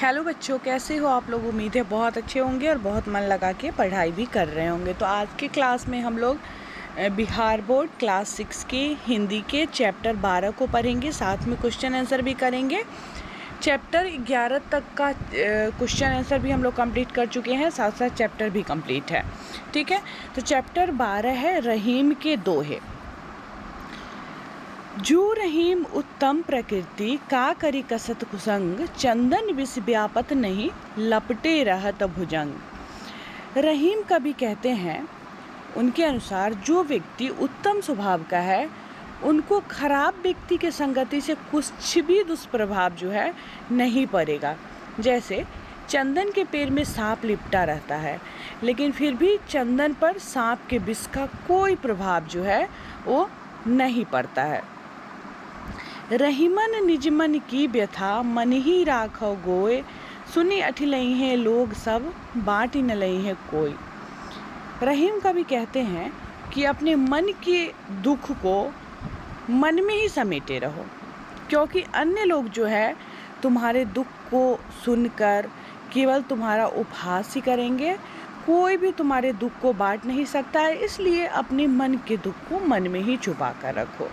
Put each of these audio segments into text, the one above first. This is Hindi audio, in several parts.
हेलो बच्चों, कैसे हो आप लोग। उम्मीद है बहुत अच्छे होंगे और बहुत मन लगा के पढ़ाई भी कर रहे होंगे। तो आज के क्लास में हम लोग बिहार बोर्ड क्लास 6 के हिंदी के चैप्टर 12 को पढ़ेंगे, साथ में क्वेश्चन आंसर भी करेंगे। चैप्टर 11 तक का क्वेश्चन आंसर भी हम लोग कंप्लीट कर चुके हैं, साथ साथ चैप्टर भी कंप्लीट है। ठीक है, तो चैप्टर 12 है रहीम के दोहे। जो रहीम उत्तम प्रकृति का करी कसत कुसंग, चंदन विष व्यापत नहीं लपटे रहत भुजंग। रहीम कवि कहते हैं, उनके अनुसार जो व्यक्ति उत्तम स्वभाव का है उनको खराब व्यक्ति के संगति से कुछ भी दुष्प्रभाव जो है नहीं पड़ेगा। जैसे चंदन के पेड़ में सांप लिपटा रहता है, लेकिन फिर भी चंदन पर सांप के विष का कोई प्रभाव जो है वो नहीं पड़ता है। रहीमन निज मन की व्यथा, मन ही राखो गोय, सुनी अठिलई हैं लोग सब, बाँट न लई है कोई। रहीम कवि कहते हैं कि अपने मन के दुख को मन में ही समेटे रहो, क्योंकि अन्य लोग जो है तुम्हारे दुख को सुनकर केवल तुम्हारा उपहास ही करेंगे। कोई भी तुम्हारे दुख को बांट नहीं सकता है, इसलिए अपने मन के दुख को मन में ही छुपा कर रखो।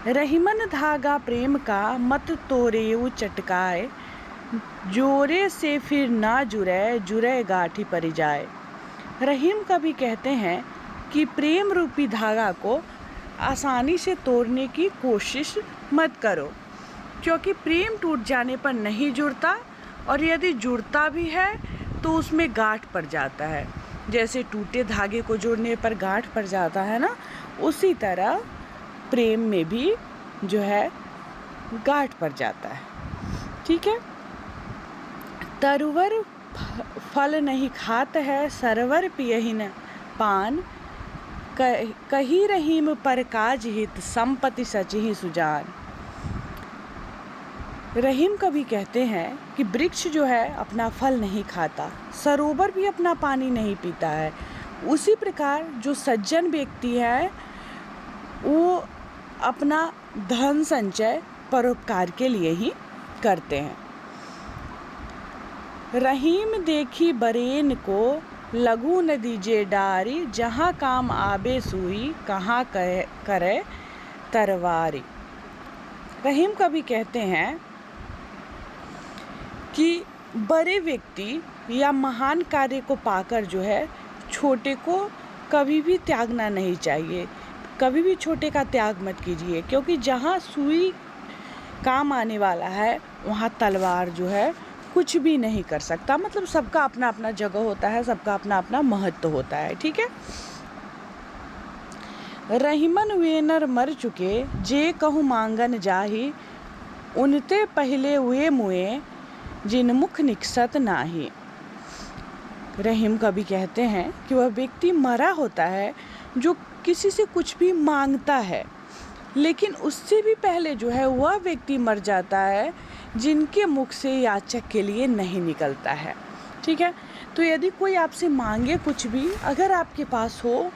रहीमन धागा प्रेम का, मत तोड़ेऊ चटकाए, जोरे से फिर ना जुड़े, जुड़े गाठी पड़ जाए। रहीम कवि कहते हैं कि प्रेम रूपी धागा को आसानी से तोड़ने की कोशिश मत करो, क्योंकि प्रेम टूट जाने पर नहीं जुड़ता, और यदि जुड़ता भी है तो उसमें गांठ पड़ जाता है। जैसे टूटे धागे को जोड़ने पर गांठ पड़ जाता है ना, उसी तरह प्रेम में भी जो है गांठ पड़ जाता है। ठीक है। तरुवर फल नहीं खात है, सरवर पियहि न पान, कही रहीम पर काज हित, संपत्ति सचहि सुजान। रहीम कवि कहते हैं कि वृक्ष जो है अपना फल नहीं खाता, सरोवर भी अपना पानी नहीं पीता है। उसी प्रकार जो सज्जन व्यक्ति है वो अपना धन संचय परोपकार के लिए ही करते हैं। रहीम देखी बरेन को, लघु न दीजे डारी, जहाँ काम आबे सुई, कहाँ करे तरवारी। रहीम कवि कहते हैं कि बड़े व्यक्ति या महान कार्य को पाकर जो है छोटे को कभी भी त्यागना नहीं चाहिए। कभी भी छोटे का त्याग मत कीजिए, क्योंकि जहाँ सुई काम आने वाला है वहाँ तलवार जो है कुछ भी नहीं कर सकता। मतलब सबका अपना अपना जगह होता है, सबका अपना अपना महत्व होता है। ठीक है। रहीमन वे नर मर चुके, जे कहूँ मांगन जाही, उनते पहले वे मुए, जिन मुख निकसत नाही। रहीम कवि कहते हैं कि वह व्यक्ति मरा होता है जो किसी से कुछ भी मांगता है, लेकिन उससे भी पहले जो है वह व्यक्ति मर जाता है जिनके मुख से याचक के लिए नहीं निकलता है। ठीक है। तो यदि कोई आपसे मांगे कुछ भी, अगर आपके पास हो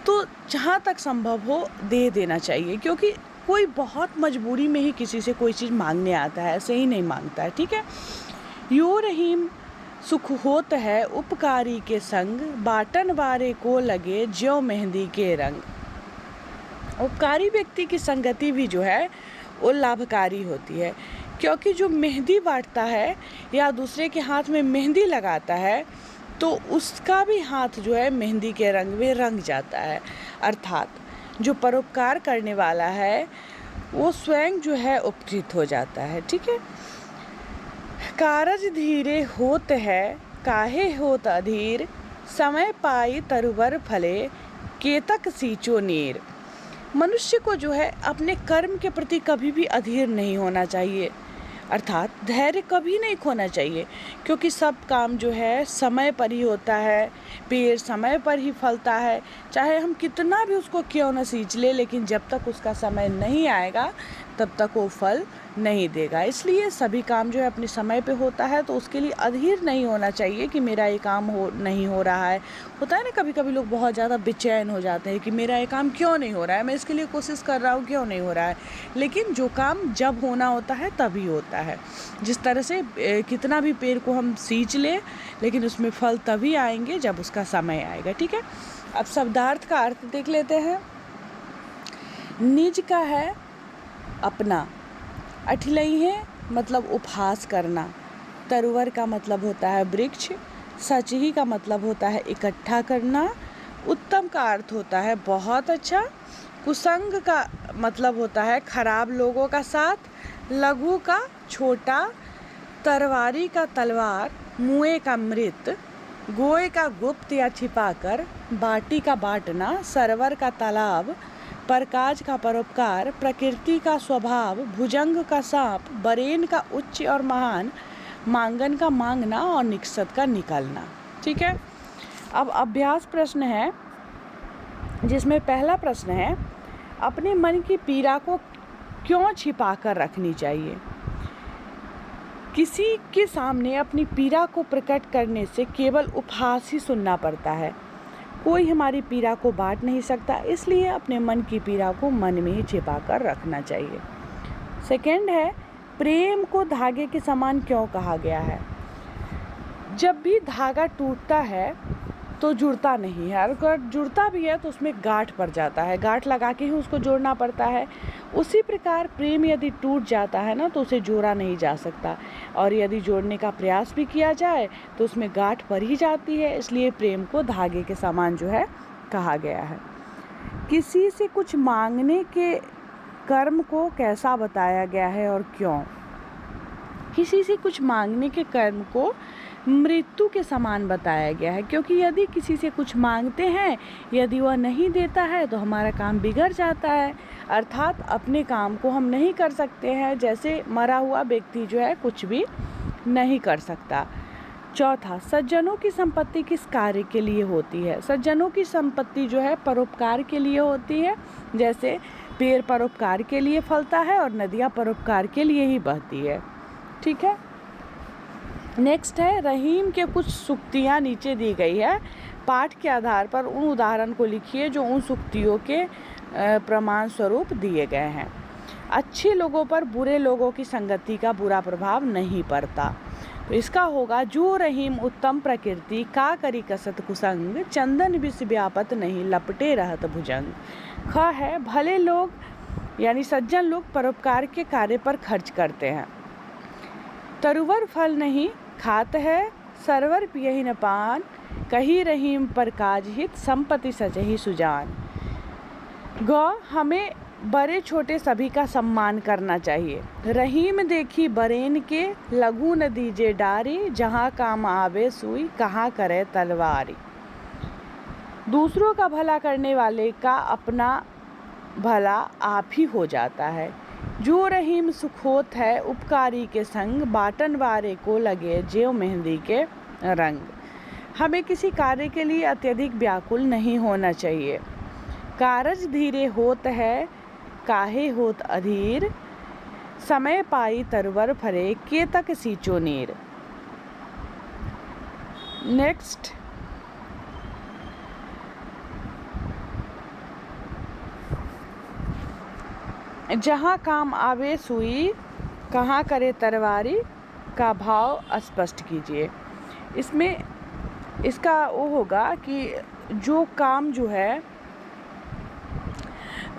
तो जहाँ तक संभव हो दे देना चाहिए, क्योंकि कोई बहुत मजबूरी में ही किसी से कोई चीज़ मांगने आता है, ऐसे ही नहीं मांगता है। ठीक है। यो रहीम सुख होत है उपकारी के संग, बाटन वारे को लगे ज्यों मेहंदी के रंग। उपकारी व्यक्ति की संगति भी जो है वो लाभकारी होती है, क्योंकि जो मेहंदी बांटता है या दूसरे के हाथ में मेहंदी लगाता है तो उसका भी हाथ जो है मेहंदी के रंग में रंग जाता है। अर्थात जो परोपकार करने वाला है वो स्वयं जो है उपकृत हो जाता है। ठीक है। कारज धीरे होत है, काहे होत अधीर, समय पाई तरुवर फले, केतक सींचो नीर। मनुष्य को जो है अपने कर्म के प्रति कभी भी अधीर नहीं होना चाहिए, अर्थात धैर्य कभी नहीं खोना चाहिए, क्योंकि सब काम जो है समय पर ही होता है। पेड़ समय पर ही फलता है, चाहे हम कितना भी उसको क्यों न सींच ले, लेकिन जब तक उसका समय नहीं आएगा तब तक वो फल नहीं देगा। इसलिए सभी काम जो है अपने समय पे होता है, तो उसके लिए अधीर नहीं होना चाहिए कि मेरा ये काम नहीं हो रहा है। होता है ना, कभी कभी लोग बहुत ज़्यादा बेचैन हो जाते हैं कि मेरा ये काम क्यों नहीं हो रहा है, मैं इसके लिए कोशिश कर रहा हूँ, क्यों नहीं हो रहा है। लेकिन जो काम जब होना होता है तभी होता है। जिस तरह से कितना भी पेड़ को हम सींच लें, लेकिन उसमें फल तभी आएंगे जब उसका समय आएगा। ठीक है, अब शब्दार्थ का अर्थ देख लेते हैं। निज का है अपना, अठिलई है मतलब उपहास करना, तरवर का मतलब होता है वृक्ष, सचही का मतलब होता है इकट्ठा करना, उत्तम का अर्थ होता है बहुत अच्छा, कुसंग का मतलब होता है खराब लोगों का साथ, लघु का छोटा, तरवारी का तलवार, मुए का मृत, गोए का गुप्त या छिपाकर, बाटी का बांटना, सरवर का तालाब, परकाज का परोपकार, प्रकृति का स्वभाव, भुजंग का सांप, बरेन का उच्च और महान, मांगन का मांगना और निकसत का निकलना। ठीक है, अब अभ्यास प्रश्न है, जिसमें पहला प्रश्न है, अपने मन की पीड़ा को क्यों छिपा कर रखनी चाहिए। किसी के सामने अपनी पीड़ा को प्रकट करने से केवल उपहास ही सुनना पड़ता है। कोई हमारी पीड़ा को बांट नहीं सकता, इसलिए अपने मन की पीड़ा को मन में ही छिपा कर रखना चाहिए। सेकंड है, प्रेम को धागे के समान क्यों कहा गया है। जब भी धागा टूटता है तो जुड़ता नहीं है, और अगर जुड़ता भी है तो उसमें गांठ पड़ जाता है, गांठ लगा के ही उसको जोड़ना पड़ता है। उसी प्रकार प्रेम यदि टूट जाता है ना, तो उसे जोड़ा नहीं जा सकता, और यदि जोड़ने का प्रयास भी किया जाए तो उसमें गांठ पड़ ही जाती है। इसलिए प्रेम को धागे के समान जो है कहा गया है। किसी से कुछ मांगने के कर्म को कैसा बताया गया है और क्यों। किसी से कुछ मांगने के कर्म को मृत्यु के समान बताया गया है, क्योंकि यदि किसी से कुछ मांगते हैं, यदि वह नहीं देता है तो हमारा काम बिगड़ जाता है, अर्थात अपने काम को हम नहीं कर सकते हैं। जैसे मरा हुआ व्यक्ति जो है कुछ भी नहीं कर सकता। चौथा, सज्जनों की संपत्ति किस कार्य के लिए होती है। सज्जनों की संपत्ति जो है परोपकार के लिए होती है। जैसे पेड़ परोपकार के लिए फलता है और नदियाँ परोपकार के लिए ही बहती है। ठीक है, नेक्स्ट है, रहीम के कुछ सूक्तियाँ नीचे दी गई है। पाठ के आधार पर उन उदाहरण को लिखिए जो उन सूक्तियों के प्रमाण स्वरूप दिए गए हैं। अच्छे लोगों पर बुरे लोगों की संगति का बुरा प्रभाव नहीं पड़ता, तो इसका होगा, जो रहीम उत्तम प्रकृति का करी कसत कुसंग, चंदन विष व्यापत नहीं लपटे रहत भुजंग। ख है, भले लोग यानी सज्जन लोग परोपकार के कार्य पर खर्च करते हैं। तरुवर फल नहीं खात है, सरवर पियहि न पान, कही रहीम पर काज हित, संपत्ति सचहि सुजान। ग, हमें बड़े छोटे सभी का सम्मान करना चाहिए। रहीम देखी बरेन के, लघु न दीजे डारी, जहाँ काम आवे सुई, कहाँ करे तलवारी। दूसरों का भला करने वाले का अपना भला आप ही हो जाता है। जो रहीम सुखोत है उपकारी के संग, बाटन वारे को लगे ज्यों मेहंदी के रंग। हमें किसी कार्य के लिए अत्यधिक व्याकुल नहीं होना चाहिए। कारज धीरे होत है काहे होत अधीर, समय पाई तरवर फरे के तक सींचो नीर। नेक्स्ट, जहाँ काम आवे सुई, कहाँ करे तरवारी का भाव स्पष्ट कीजिए। इसमें इसका वो होगा कि जो काम जो है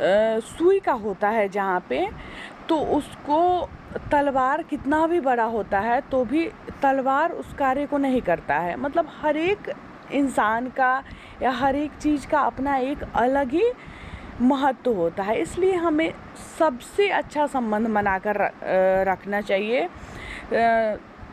सुई का होता है जहाँ पे, तो उसको तलवार कितना भी बड़ा होता है तो भी तलवार उस कार्य को नहीं करता है। मतलब हर एक इंसान का या हर एक चीज़ का अपना एक अलग ही महत्व होता है। इसलिए हमें सबसे अच्छा संबंध बनाकर रखना चाहिए,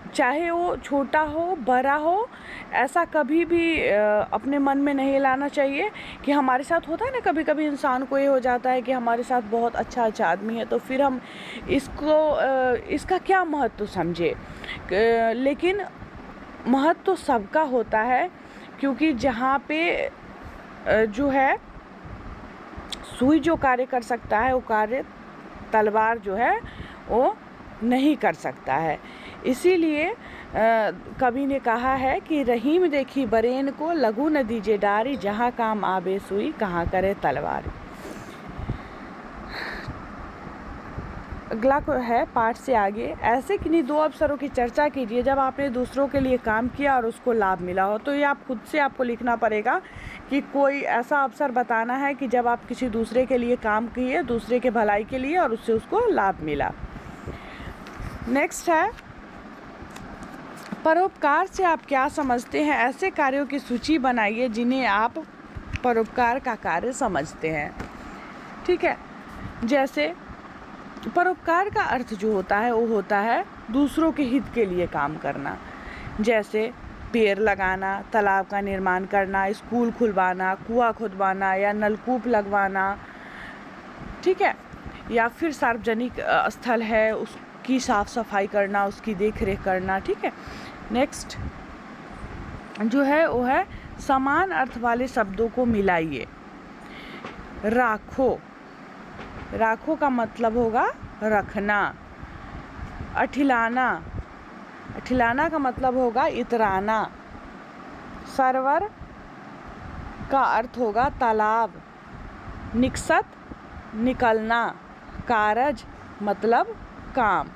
चाहे वो छोटा हो बड़ा हो। ऐसा कभी भी अपने मन में नहीं लाना चाहिए कि हमारे साथ होता है ना, कभी कभी इंसान को ये हो जाता है कि हमारे साथ बहुत अच्छा आदमी है तो फिर हम इसका क्या महत्व समझे। लेकिन महत्व तो सबका होता है, क्योंकि जहाँ पे जो है सुई जो कार्य कर सकता है वो कार्य तलवार जो है वो नहीं कर सकता है। इसीलिए कवि ने कहा है कि रहीम देखी बरेन को, लघु न दीजे डारी, जहाँ काम आबे सुई कहाँ करे तलवार। अगला को है पाठ से आगे, ऐसे किन्हीं दो अवसरों की चर्चा कीजिए जब आपने दूसरों के लिए काम किया और उसको लाभ मिला हो। तो ये आप खुद से आपको लिखना पड़ेगा कि कोई ऐसा अवसर बताना है कि जब आप किसी दूसरे के लिए काम किए, दूसरे के भलाई के लिए, और उससे उसको लाभ मिला। नेक्स्ट है, परोपकार से आप क्या समझते हैं? ऐसे कार्यों की सूची बनाइए जिन्हें आप परोपकार का कार्य समझते हैं। ठीक है, जैसे परोपकार का अर्थ जो होता है वो होता है दूसरों के हित के लिए काम करना। जैसे पेड़ लगाना, तालाब का निर्माण करना, स्कूल खुलवाना, कुआं खुदवाना या नलकूप लगवाना। ठीक है, या फिर सार्वजनिक स्थल है उसकी साफ सफाई करना, उसकी देख रेख करना। ठीक है, नेक्स्ट जो है वो है समान अर्थ वाले शब्दों को मिलाइए। राखो, राखो का मतलब होगा रखना। अठिलाना, अठिलाना का मतलब होगा इतराना। सरवर का अर्थ होगा तालाब। निकसत, निकलना। कारज मतलब काम।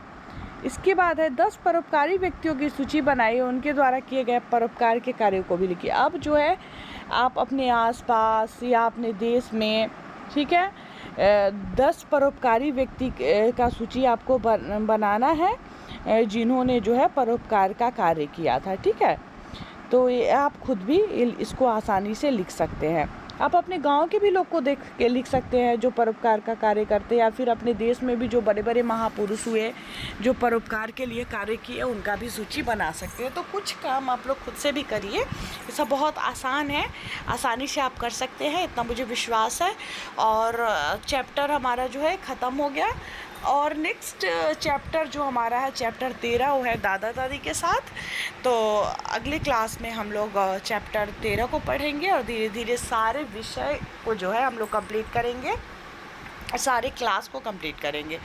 इसके बाद है 10 परोपकारी व्यक्तियों की सूची बनाइए, उनके द्वारा किए गए परोपकार के कार्यों को भी लिखिए। अब जो है आप अपने आसपास या अपने देश में, ठीक है, 10 परोपकारी व्यक्ति का सूची आपको बनाना है जिन्होंने जो है परोपकार का कार्य किया था। ठीक है, तो ये आप खुद भी इसको आसानी से लिख सकते हैं। आप अपने गांव के भी लोग को देख के लिख सकते हैं जो परोपकार का कार्य करते हैं, या फिर अपने देश में भी जो बड़े बड़े महापुरुष हुए जो परोपकार के लिए कार्य किए उनका भी सूची बना सकते हैं। तो कुछ काम आप लोग खुद से भी करिए, ये सब बहुत आसान है, आसानी से आप कर सकते हैं, इतना मुझे विश्वास है। और चैप्टर हमारा जो है ख़त्म हो गया, और नेक्स्ट चैप्टर जो हमारा है चैप्टर 13 वो है दादा दादी के साथ। तो अगले क्लास में हम लोग चैप्टर 13 को पढ़ेंगे और धीरे धीरे सारे विषय को जो है हम लोग कंप्लीट करेंगे, सारे क्लास को कंप्लीट करेंगे।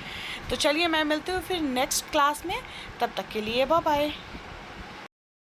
तो चलिए मैं मिलती हूँ फिर नेक्स्ट क्लास में, तब तक के लिए बाय बाय।